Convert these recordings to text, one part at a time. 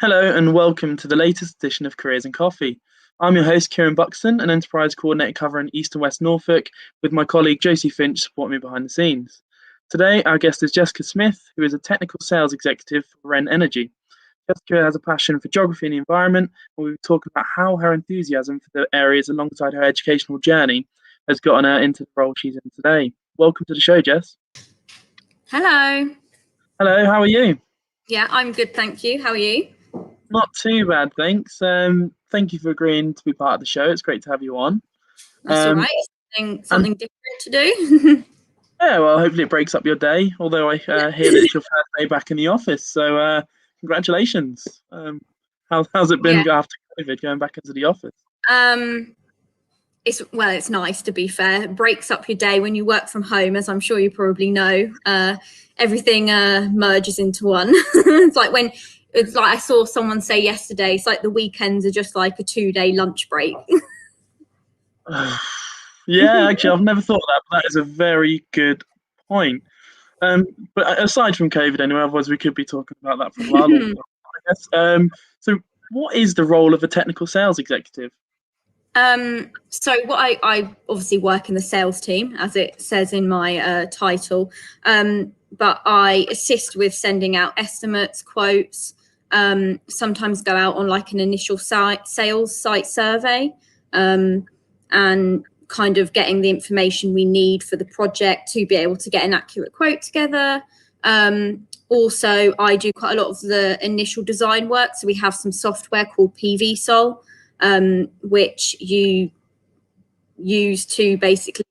Hello and welcome to the latest edition of Careers in Coffee. I'm your host, Kieran Buxton, an enterprise coordinator covering East and West Norfolk, with my colleague Josie Finch supporting me behind the scenes. Today, our guest is Jessica Smith, who is a technical sales executive for RenEnergy. Jessica has a passion for geography and the environment, and we'll be talking about how her enthusiasm for the areas alongside her educational journey has gotten her into the role she's in today. Welcome to the show, Jess. Hello. Hello, how are you? Yeah, I'm good, thank you. How are you? Not too bad, thanks. Thank you for agreeing to be part of the show. It's great to have you on. That's all right. Something different to do. Yeah, well, hopefully it breaks up your day. Although I hear that it's your first day back in the office, so congratulations. How's it been after COVID going back into the office? It's nice, to be fair. It breaks up your day when you work from home, as I'm sure you probably know. Everything merges into one. It's like I saw someone say yesterday, it's like the weekends are just like a 2-day lunch break. Yeah, actually, I've never thought of that, but that is a very good point. But aside from COVID, anyway, otherwise we could be talking about that for a while, I guess. So what is the role of a technical sales executive? So what I obviously work in the sales team, as it says in my title, but I assist with sending out estimates, quotes, sometimes go out on like an initial sales site survey, and kind of getting the information we need for the project to be able to get an accurate quote together. Also, I do quite a lot of the initial design work. So we have some software called PVSol, which you use to basically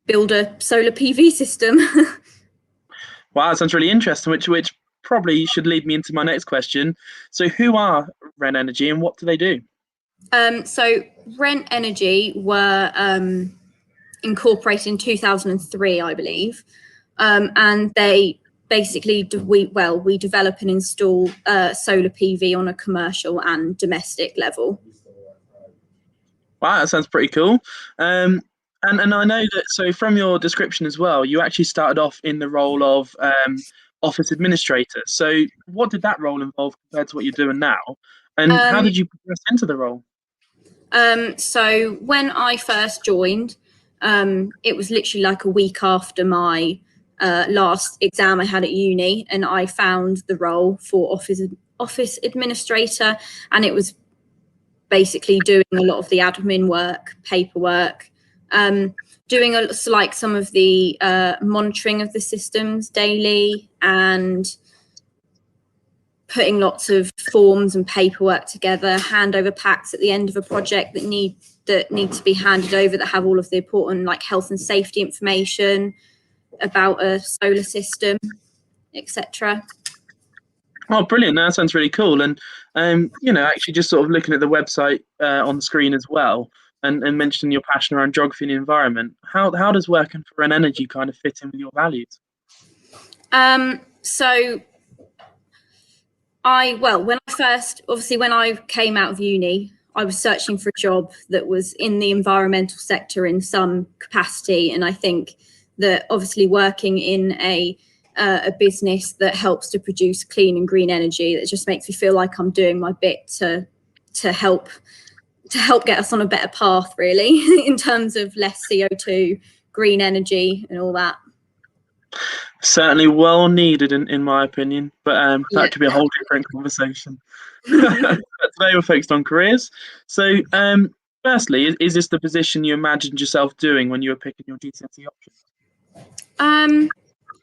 build a solar PV system. Wow, that sounds really interesting, which probably should lead me into my next question. So who are RenEnergy and what do they do? So RenEnergy were incorporated in 2003, I believe, and they basically we develop and install solar PV on a commercial and domestic level. Wow, that sounds pretty cool. And I know that, so from your description as well, you actually started off in the role of office administrator. So what did that role involve compared to what you're doing now? And how did you progress into the role? So when I first joined, it was literally like a week after my last exam I had at uni, and I found the role for office administrator, and it was basically doing a lot of the admin work, paperwork, doing some of the monitoring of the systems daily, and putting lots of forms and paperwork together, handover packs at the end of a project that need to be handed over, that have all of the important like health and safety information about a solar system, etc. Oh, brilliant. That sounds really cool. And, actually just sort of looking at the website on the screen as well, and mentioning your passion around geography and the environment, how does working for RenEnergy kind of fit in with your values? So when I came out of uni, I was searching for a job that was in the environmental sector in some capacity. And I think that obviously working in a business that helps to produce clean and green energy, that just makes me feel like I'm doing my bit to help get us on a better path, really, in terms of less CO2, green energy and all that. Certainly well needed in my opinion, but that could be a whole different conversation. Today we're focused on careers. So firstly, is this the position you imagined yourself doing when you were picking your GCSE options?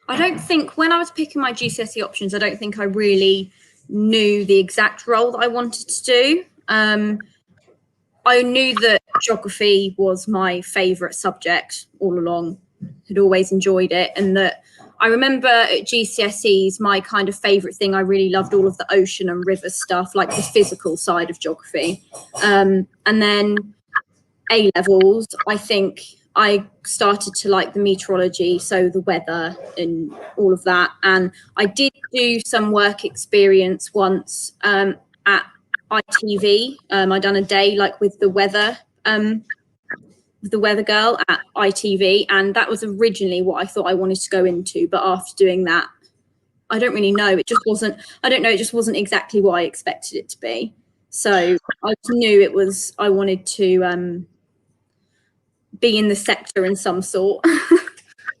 I don't think, when I was picking my GCSE options, I don't think I really knew the exact role that I wanted to do. I knew that geography was my favourite subject all along, had always enjoyed it, and that I remember at GCSEs, my kind of favourite thing, I really loved all of the ocean and river stuff, like the physical side of geography. And then A-levels, I think I started to like the meteorology, so the weather and all of that. And I did do some work experience once at ITV. I'd done a day like with the weather girl at ITV, and that was originally what I thought I wanted to go into. But after doing that, I don't really know. It just wasn't. I don't know. It just wasn't exactly what I expected it to be. So I just knew it was. I wanted to be in the sector in some sort.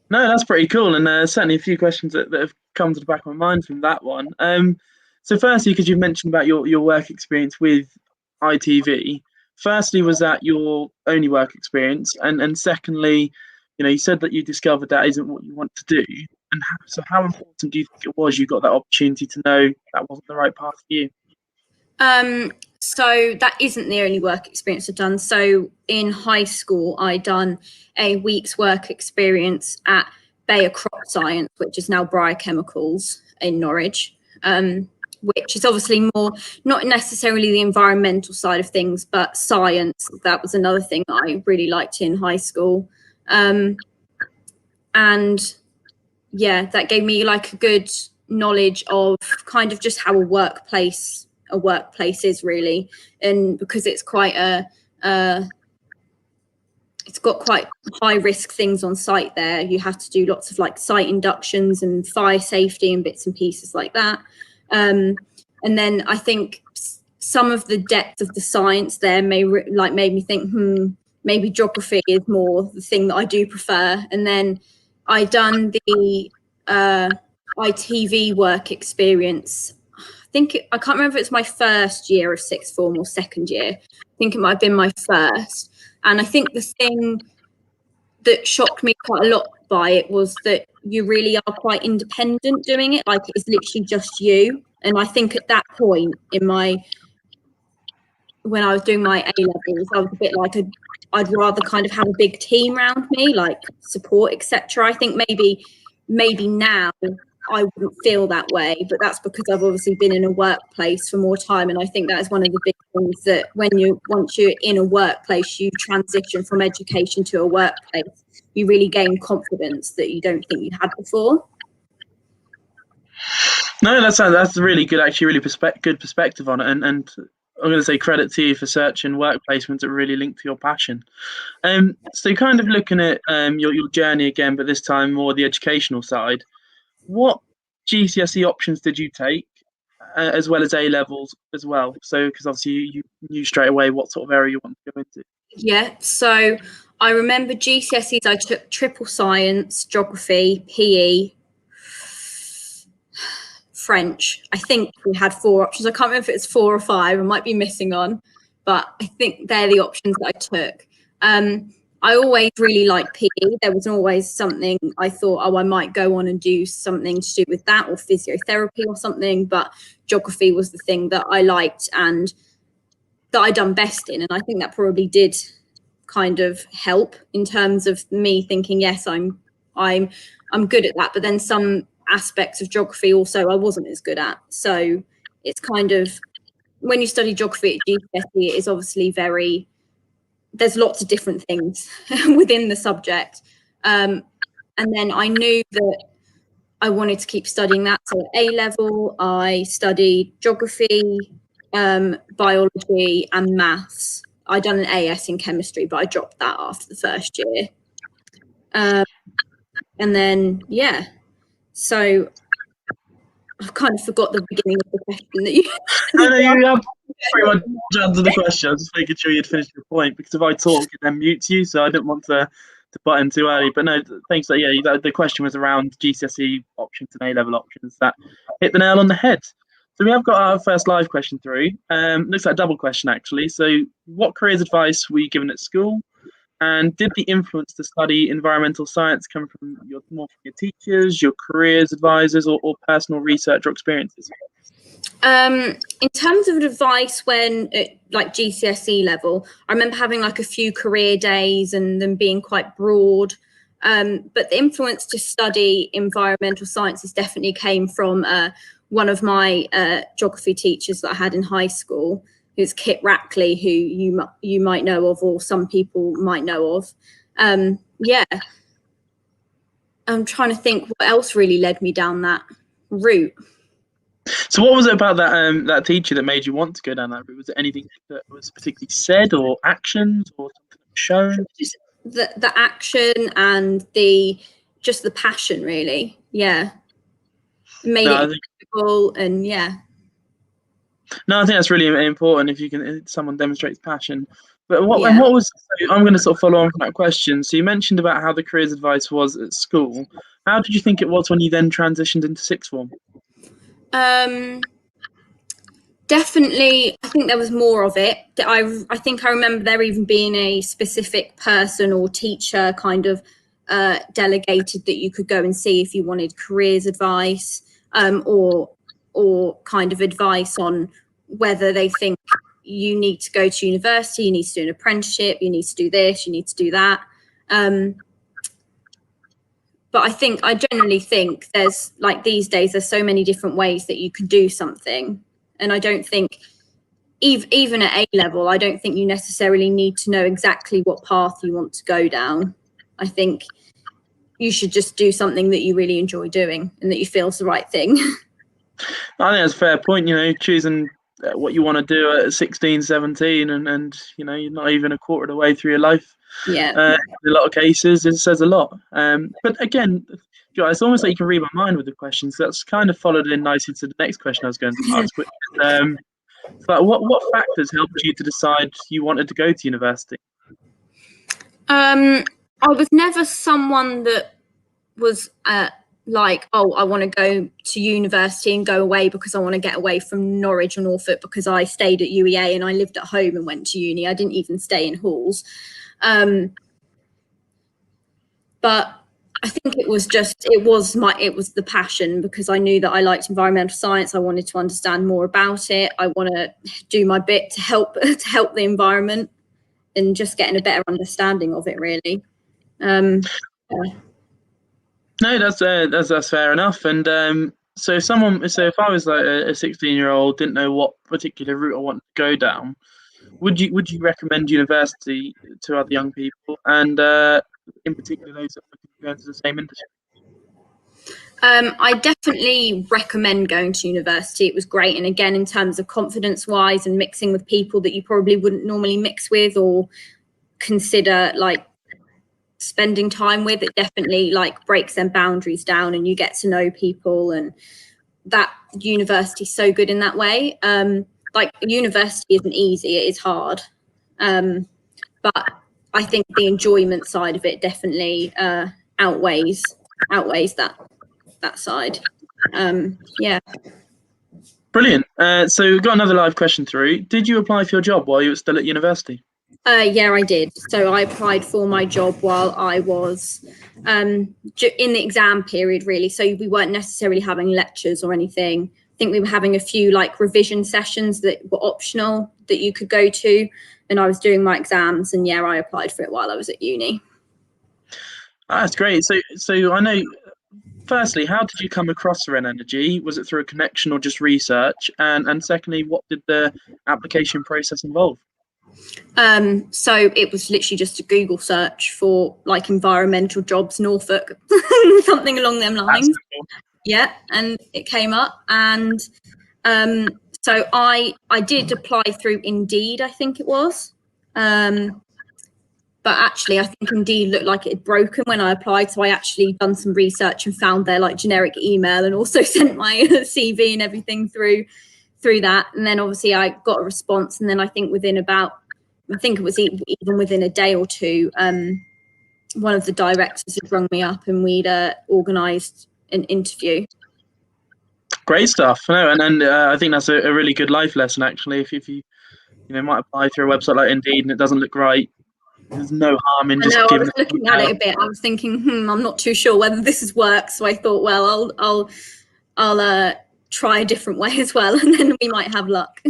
No, that's pretty cool, and certainly a few questions that have come to the back of my mind from that one. So firstly, because you've mentioned about your work experience with ITV, firstly, was that your only work experience? And secondly, you said that you discovered that isn't what you want to do. And how important do you think it was you got that opportunity to know that wasn't the right path for you? So that isn't the only work experience I've done. So in high school, I done a week's work experience at Bayer Crop Science, which is now Briar Chemicals in Norwich, which is obviously more, not necessarily the environmental side of things, but science. That was another thing that I really liked in high school. And yeah, that gave me like a good knowledge of kind of just how a workplace is really, and because it's quite it's got quite high risk things on site there. You have to do lots of like site inductions and fire safety and bits and pieces like that. And then I think some of the depth of the science there made me think, maybe geography is more the thing that I do prefer. And then I done the ITV work experience. I can't remember if it's my first year of sixth form or second year. I think it might have been my first. And I think the thing that shocked me quite a lot by it was that you really are quite independent doing it. Like, it's literally just you. And I think at that point when I was doing my A-levels, I was a bit like, I'd rather kind of have a big team around me, like support, etc. I think maybe now I wouldn't feel that way, but that's because I've obviously been in a workplace for more time. And I think that is one of the big things, that once you're in a workplace, you transition from education to a workplace, you really gain confidence that you don't think you had before. No, that's really good, actually, really good perspective on it. And I'm going to say credit to you for searching work placements that really link to your passion. So kind of looking at your journey again, but this time more the educational side. What GCSE options did you take, as well as A levels as well? So, because obviously you knew straight away what sort of area you wanted to go into. Yeah, so I remember GCSEs, I took triple science, geography, PE, French. I think we had 4 options. I can't remember if it's 4 or 5. I might be missing on, but I think they're the options that I took. I always really liked PE. There was always something I thought, I might go on and do something to do with that, or physiotherapy or something. But geography was the thing that I liked and that I done best in. And I think that probably did kind of help in terms of me thinking, yes, I'm good at that. But then some aspects of geography also I wasn't as good at. So it's kind of, when you study geography at GCSE, it is obviously there's lots of different things within the subject. And then I knew that I wanted to keep studying that. So at A level, I studied geography, biology and maths. I'd done an AS in chemistry, but I dropped that after the first year. And then, yeah, so I've kind of forgot the beginning of the question that you. I know you have pretty much answered the question. I was just making sure you'd finished your point, because if I talk, it then mutes you, so I didn't want to butt in too early. But no, thanks. The question was around GCSE options and A-level options. That hit the nail on the head. So we have got our first live question through. Looks like a double question, actually. So what careers advice were you given at school? And did the influence to study environmental science come from your teachers, your careers advisors, or personal research or experiences? In terms of advice, when at like GCSE level, I remember having like a few career days and them being quite broad. But the influence to study environmental sciences definitely came from one of my geography teachers that I had in high school, who's Kit Rackley, who you might know of, or some people might know of. Yeah, I'm trying to think what else really led me down that route. So what was it about that teacher that made you want to go down that route? Was it anything that was particularly said, or actions, or something shown? Just the action and the passion, really. Yeah. made No, it difficult, and yeah. No, I think that's really important if you can, if someone demonstrates passion. But Yeah. what was, so I'm going to sort of follow on from that question. So you mentioned about how the careers advice was at school. How did you think it was when you then transitioned into sixth form? Definitely, I think there was more of it. I think I remember there even being a specific person or teacher kind of delegated that you could go and see if you wanted careers advice, or kind of advice on whether they think you need to go to university, you need to do an apprenticeship, you need to do this, you need to do that. But I generally think there's, like, these days, there's so many different ways that you could do something. And I don't think, even at A level, I don't think you necessarily need to know exactly what path you want to go down. I think you should just do something that you really enjoy doing and that you feel is the right thing. I think that's a fair point, choosing what you want to do at 16, 17, and you're not even a quarter of the way through your life. Yeah. In a lot of cases, it says a lot. But again, it's almost like you can read my mind with the questions. That's kind of followed in nicely to the next question I was going to ask. Which is, so what factors helped you to decide you wanted to go to university? I was never someone that was like, oh, I want to go to university and go away because I want to get away from Norwich or Norfolk because I stayed at UEA and I lived at home and went to uni. I didn't even stay in halls. But I think it was the passion, because I knew that I liked environmental science. I wanted to understand more about it. I want to do my bit to help the environment and just getting a better understanding of it, really. Yeah. No, that's fair enough. And so if I was like a 16-year-old, didn't know what particular route I wanted to go down, would you recommend university to other young people, and in particular those that are looking to go into the same industry? I definitely recommend going to university. It was great. And again, in terms of confidence wise and mixing with people that you probably wouldn't normally mix with or consider like spending time with, it definitely like breaks them boundaries down and you get to know people, and that university's so good in that way. Like, university isn't easy, it is hard. But I think the enjoyment side of it definitely outweighs that side. Yeah. Brilliant. So we've got another live question through. Did you apply for your job while you were still at university? Yeah, I did. So I applied for my job while I was in the exam period, really. So we weren't necessarily having lectures or anything. I think we were having a few like revision sessions that were optional that you could go to. And I was doing my exams, and yeah, I applied for it while I was at uni. That's great. So I know, firstly, how did you come across RenEnergy? Was it through a connection or just research? And secondly, what did the application process involve? So it was literally just a Google search for like environmental jobs, Norfolk, something along them lines. Yeah, and it came up, and so I did apply through Indeed, I think it was. But actually, I think Indeed looked like it had broken when I applied. So I actually done some research and found their like generic email, and also sent my CV and everything through that. And then obviously I got a response. And then I think it was even within a day or two, one of the directors had rung me up and we'd organised an interview. Great stuff. No, and I think that's a really good life lesson, actually. If you might apply through a website like Indeed and it doesn't look right, there's no harm in just giving. I was looking at it a bit. I was thinking, I'm not too sure whether this works. So I thought, well, I'll try a different way as well, and then we might have luck.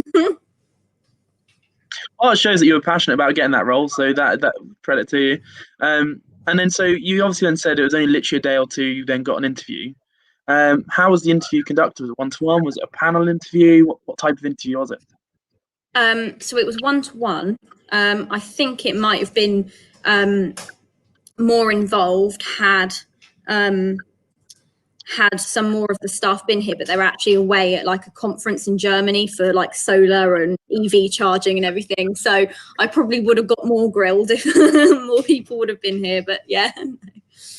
Well, it shows that you were passionate about getting that role, so that credit to you. And then so you obviously then said it was only literally a day or two. You then got an interview. How was the interview conducted? Was it one-to-one? Was it a panel interview? What type of interview was it? So it was one-to-one. I think it might have been more involved had some more of the staff been here, but they're actually away at like a conference in Germany for like solar and EV charging and everything. So I probably would have got more grilled if more people would have been here. But yeah.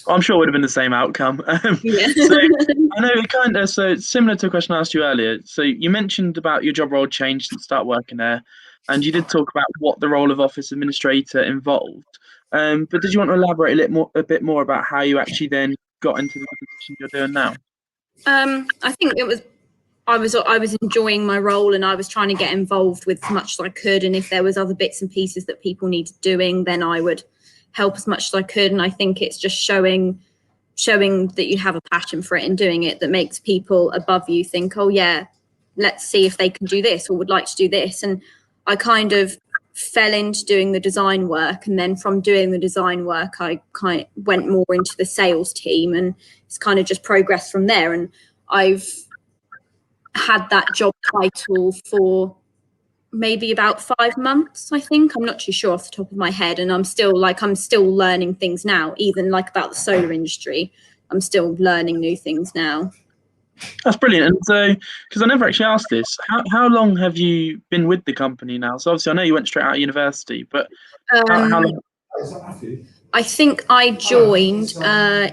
I'm sure it would have been the same outcome. Yeah. So I know it kind of, so it's similar to a question I asked you earlier. So you mentioned about your job role changed since start working there, and you did talk about what the role of office administrator involved. But did you want to elaborate a bit more about how you actually then got into the position you're doing now? I think I was enjoying my role, and I was trying to get involved with as much as I could. And if there was other bits and pieces that people needed doing, then I would help as much as I could. And I think it's just showing that you have a passion for it and doing it that makes people above you think, oh yeah, let's see if they can do this or would like to do this. And I kind of fell into doing the design work, and then from doing the design work I kind of went more into the sales team, and it's kind of just progressed from there. And I've had that job title for maybe about 5 months, I think. I'm not too sure off the top of my head, and I'm still learning things now, even like about the solar industry. I'm still learning new things now. That's brilliant. And so, because I never actually asked this, how long have you been with the company now? So obviously I know you went straight out of university, but how long? I think I joined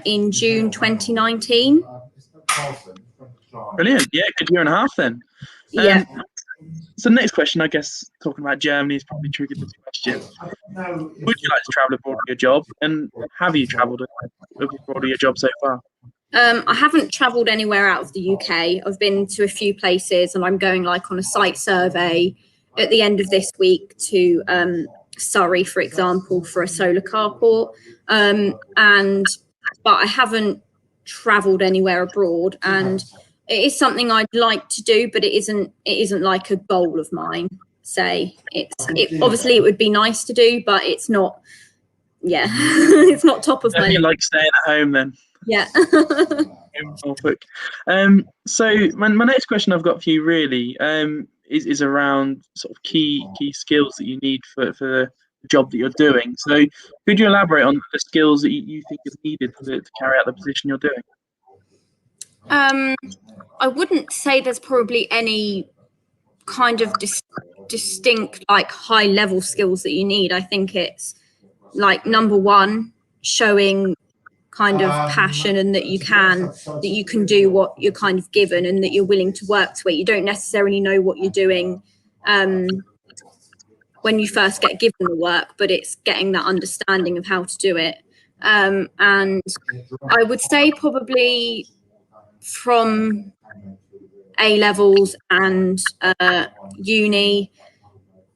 in June 2019. Brilliant. Yeah, good year and a half then. Yeah. So the next question, I guess, talking about Germany is probably triggered this question. Would you like to travel abroad for your job? And have you travelled abroad for your job so far? I haven't travelled anywhere out of the UK. I've been to a few places, and I'm going like on a site survey at the end of this week to Surrey, for example, for a solar carport. But I haven't travelled anywhere abroad, and it is something I'd like to do, but it isn't like a goal of mine. Obviously it would be nice to do, but it's not. Yeah, it's not top of my list. You like staying at home then? Yeah. In Norfolk. So my next question I've got for you really is around sort of key skills that you need for the job that you're doing. So could you elaborate on the skills that you think is needed to carry out the position you're doing? I wouldn't say there's probably any kind of distinct like high level skills that you need. I think it's like number one, showing kind of passion, and that you can do what you're kind of given, and that you're willing to work to it. You don't necessarily know what you're doing when you first get given the work, but it's getting that understanding of how to do it. And I would say probably from A levels and uni,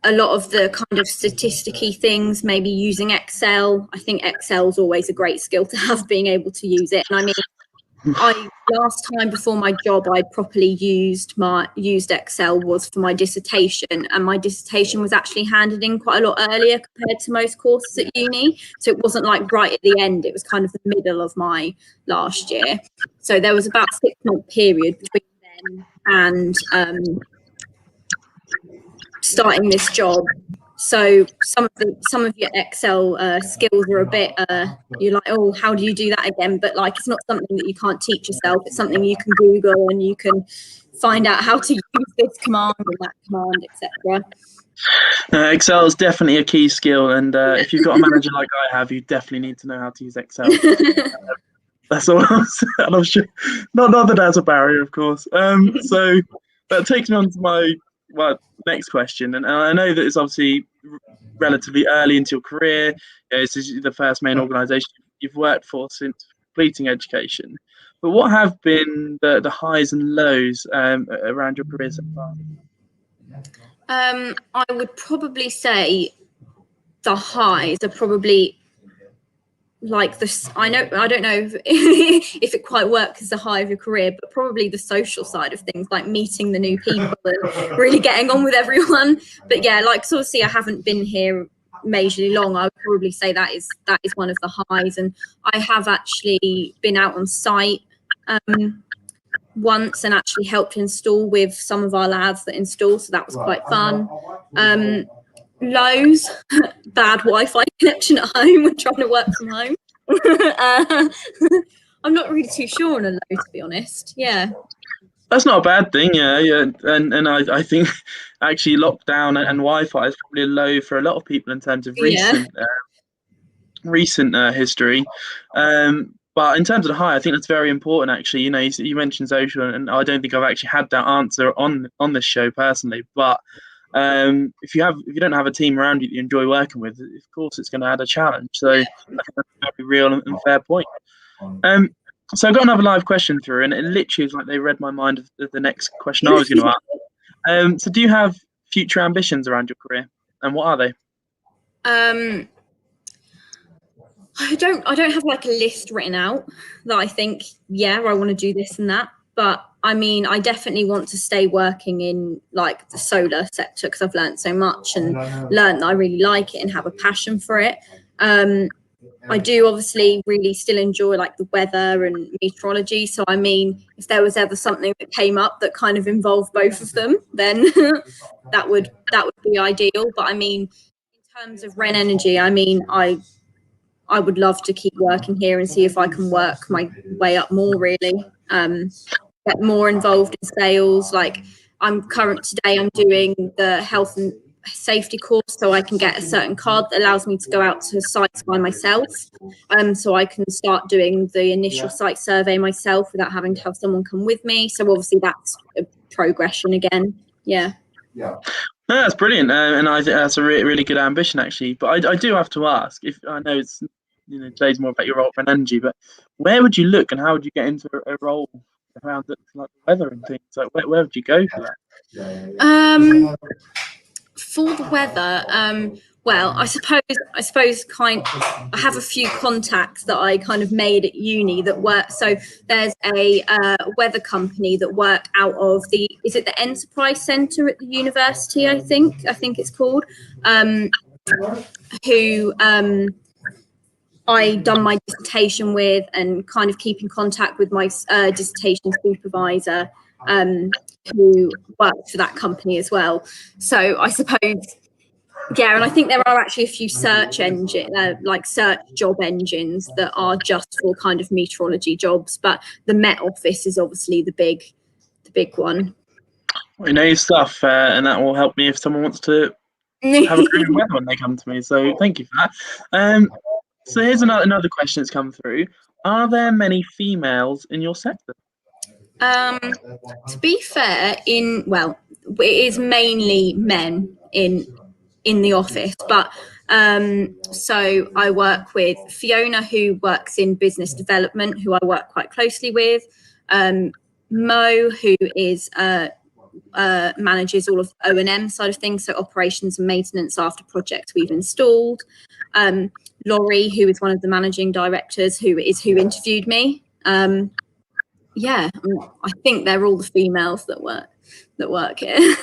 a lot of the kind of statisticky things, maybe using Excel. I think Excel is always a great skill to have, being able to use it. And I mean, last time before my job, I properly used Excel was for my dissertation, and my dissertation was actually handed in quite a lot earlier compared to most courses at uni. So it wasn't like right at the end, it was kind of the middle of my last year. So there was about a 6-month period between then and starting this job. So some of your Excel skills are a bit you're like, oh, how do you do that again? But like, it's not something that you can't teach yourself. It's something you can Google, and you can find out how to use this command and that command, etc. Excel is definitely a key skill, and if you've got a manager like I have, you definitely need to know how to use Excel. That's all. And I'm sure not that that's a barrier, of course. So that takes me on to my next question, and I know that it's obviously relatively early into your career. This is the first main organisation you've worked for since completing education. But what have been the highs and lows around your career so far? I would probably say the highs are probably like this. I don't know if it quite works as the high of your career, but probably the social side of things, like meeting the new people and really getting on with everyone. But yeah, like, so obviously I haven't been here majorly long. I would probably say that is one of the highs. And I have actually been out on site once and actually helped install with some of our lads that install, so that was quite fun. Lows, bad Wi-Fi connection at home when trying to work from home. I'm not really too sure on a low, to be honest. Yeah, that's not a bad thing. Yeah, and I think actually lockdown and Wi-Fi is probably a low for a lot of people in terms of recent history. But in terms of the hire, I think that's very important. Actually, you mentioned social, and I don't think I've actually had that answer on this show personally. But if you don't have a team around you that you enjoy working with, of course it's going to add a challenge. So I think that's a very real and fair point. So I got another live question through, and it literally was like they read my mind of the next question I was going to ask. So do you have future ambitions around your career, and what are they? I don't have like a list written out that I think, I want to do this and that. But I mean, I definitely want to stay working in like the solar sector because I've learned so much and learned that I really like it and have a passion for it. I do obviously really still enjoy like the weather and meteorology. So, I mean, if there was ever something that came up that kind of involved both of them, then that would be ideal. But I mean, in terms of RenEnergy, I mean, I would love to keep working here and see if I can work my way up more, really. Get more involved in sales. Like I'm doing the health and safety course, so I can get a certain card that allows me to go out to sites by myself. So I can start doing the initial site survey myself without having to have someone come with me. So obviously that's a progression again. Yeah. No, that's brilliant, and I think that's a really good ambition actually. But I do have to ask, if I know it's today's more about your role for RenEnergy, but where would you look and how would you get into a role around like the weather and things? Like where would you go for that? For the weather, well, I suppose I have a few contacts that I kind of made at uni that work. So there's a weather company that work out of is it the Enterprise Centre at the university? I think it's called. Who I done my dissertation with and kind of keep in contact with my dissertation supervisor, who works for that company as well. So I suppose, and I think there are actually a few search job engines that are just for kind of meteorology jobs, but the Met Office is obviously the big one. Well, you know your stuff, and that will help me if someone wants to have a career in weather when they come to me. So thank you for that. So here's another question that's come through. Are there many females in your sector? To be fair, it is mainly men in the office, but so I work with Fiona, who works in business development, who I work quite closely with, Mo, who is manages all of O&M side of things, so operations and maintenance after projects we've installed, Laurie, who is one of the managing directors, who interviewed me. I think they're all the females that work here.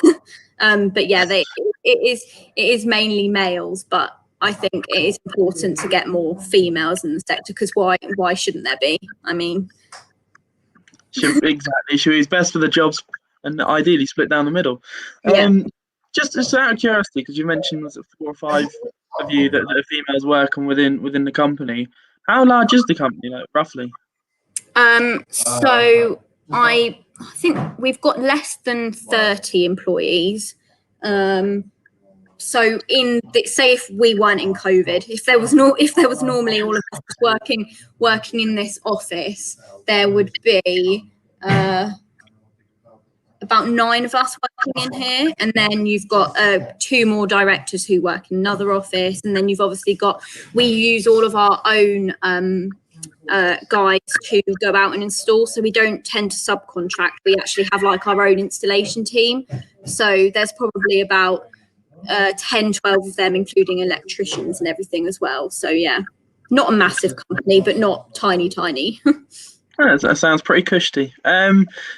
But yeah, it is mainly males, but I think it is important to get more females in the sector because why shouldn't there be? I mean, exactly. It's best for the jobs and ideally split down the middle. Just out of curiosity, because you mentioned was it 4 or 5 of you that are females working within the company. How large is the company, roughly? So I think we've got less than 30 employees. So say if we weren't in COVID, if there was normally all of us working in this office, there would be about 9 of us working in here, and then you've got 2 more directors who work in another office, and then you've obviously we use all of our own guys to go out and install, so we don't tend to subcontract. We actually have like our own installation team, so there's probably about 10, 12 of them, including electricians and everything as well. So yeah, not a massive company, but not tiny. That sounds pretty cushy.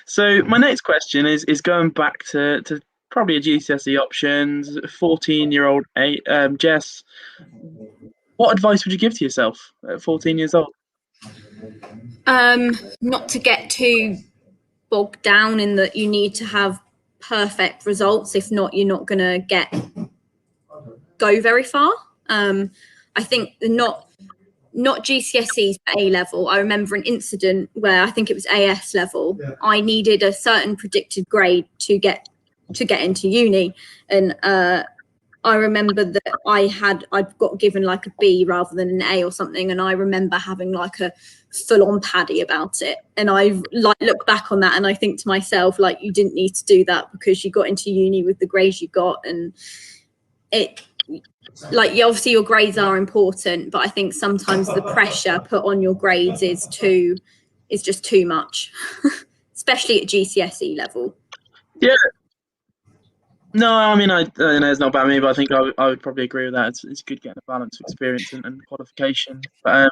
So my next question is going back to probably a GCSE options. 14-year-old Jess, what advice would you give to yourself at 14 years old? Not to get too bogged down in that you need to have perfect results. If not, you're not going to go very far. I think not GCSEs, but A level. I remember an incident where I think it was AS level. Yeah. I needed a certain predicted grade to get into uni, and I remember that I'd got given like a B rather than an A or something, and I remember having like a full-on paddy about it. And I've like looked back on that, and I think to myself, like, you didn't need to do that because you got into uni with the grades you got, and it, like, obviously your grades are important, but I think sometimes the pressure put on your grades is just too much, especially at GCSE level. Yeah. No, I mean, it's not about me, but I think I would probably agree with that. It's good getting a balance of experience and qualification. But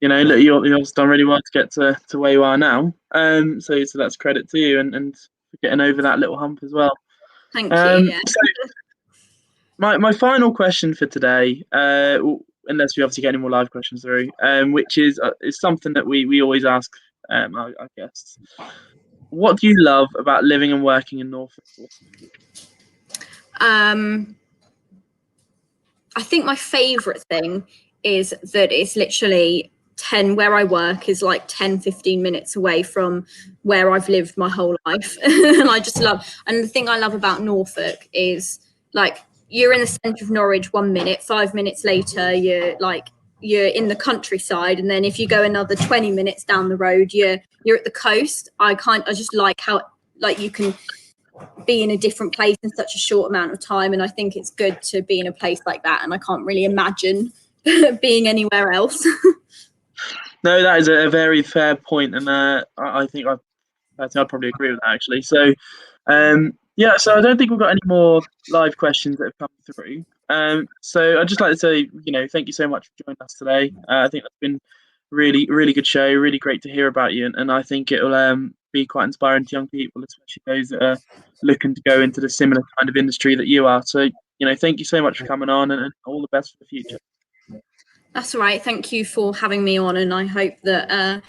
look, you've done really well to get to where you are now. So that's credit to you and for getting over that little hump as well. Thank you. Yeah. So my final question for today, unless we obviously get any more live questions through, which is something that we always ask our guests. What do you love about living and working in Norfolk? I think my favourite thing is that it's literally where I work is like 10-15 minutes away from where I've lived my whole life. And I just love, and the thing I love about Norfolk is, like, you're in the centre of Norwich 1 minute, 5 minutes later you're in the countryside, and then if you go another 20 minutes down the road you're at the coast. I just like how, like, you can be in a different place in such a short amount of time, and I think it's good to be in a place like that, and I can't really imagine being anywhere else. No, that is a very fair point, and I think I'd probably agree with that, actually. So so I don't think we've got any more live questions that have come through. So I'd just like to say, thank you so much for joining us today. I think that's been really, really good show, really great to hear about you, and I think it'll be quite inspiring to young people, especially those that are looking to go into the similar kind of industry that you are. So thank you so much for coming on, and all the best for the future. That's all right. Thank you for having me on, and I hope that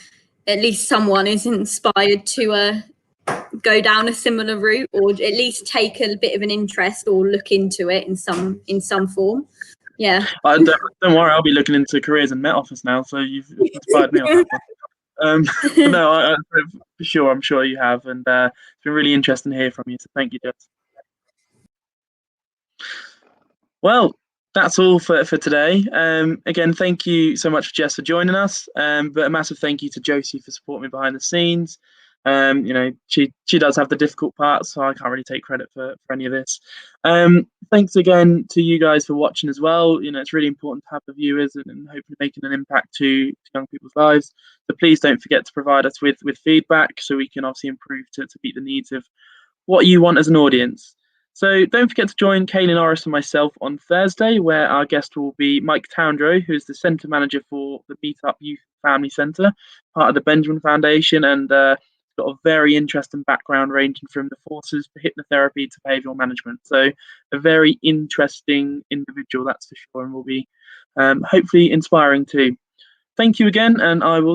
at least someone is inspired to go down a similar route, or at least take a bit of an interest or look into it in some form. Yeah. Don't worry, I'll be looking into careers in Met Office now, so you've inspired me on that one. But no, for sure, I'm sure you have, and it's been really interesting to hear from you. So thank you, Jess. Well, that's all for today. Again, thank you so much, Jess, for joining us. But a massive thank you to Josie for supporting me behind the scenes. She does have the difficult parts, so I can't really take credit for any of this. Thanks again to you guys for watching as well. It's really important to have the viewers and hopefully making an impact to young people's lives. So please don't forget to provide us with feedback so we can obviously improve to meet the needs of what you want as an audience. So don't forget to join Kaylin Norris and myself on Thursday, where our guest will be Mike Towndrow, who is the centre manager for the Meetup Youth Family Centre, part of the Benjamin Foundation, and got a very interesting background ranging from the forces to hypnotherapy to behavioural management. So a very interesting individual, that's for sure, and will be hopefully inspiring too. Thank you again, and I will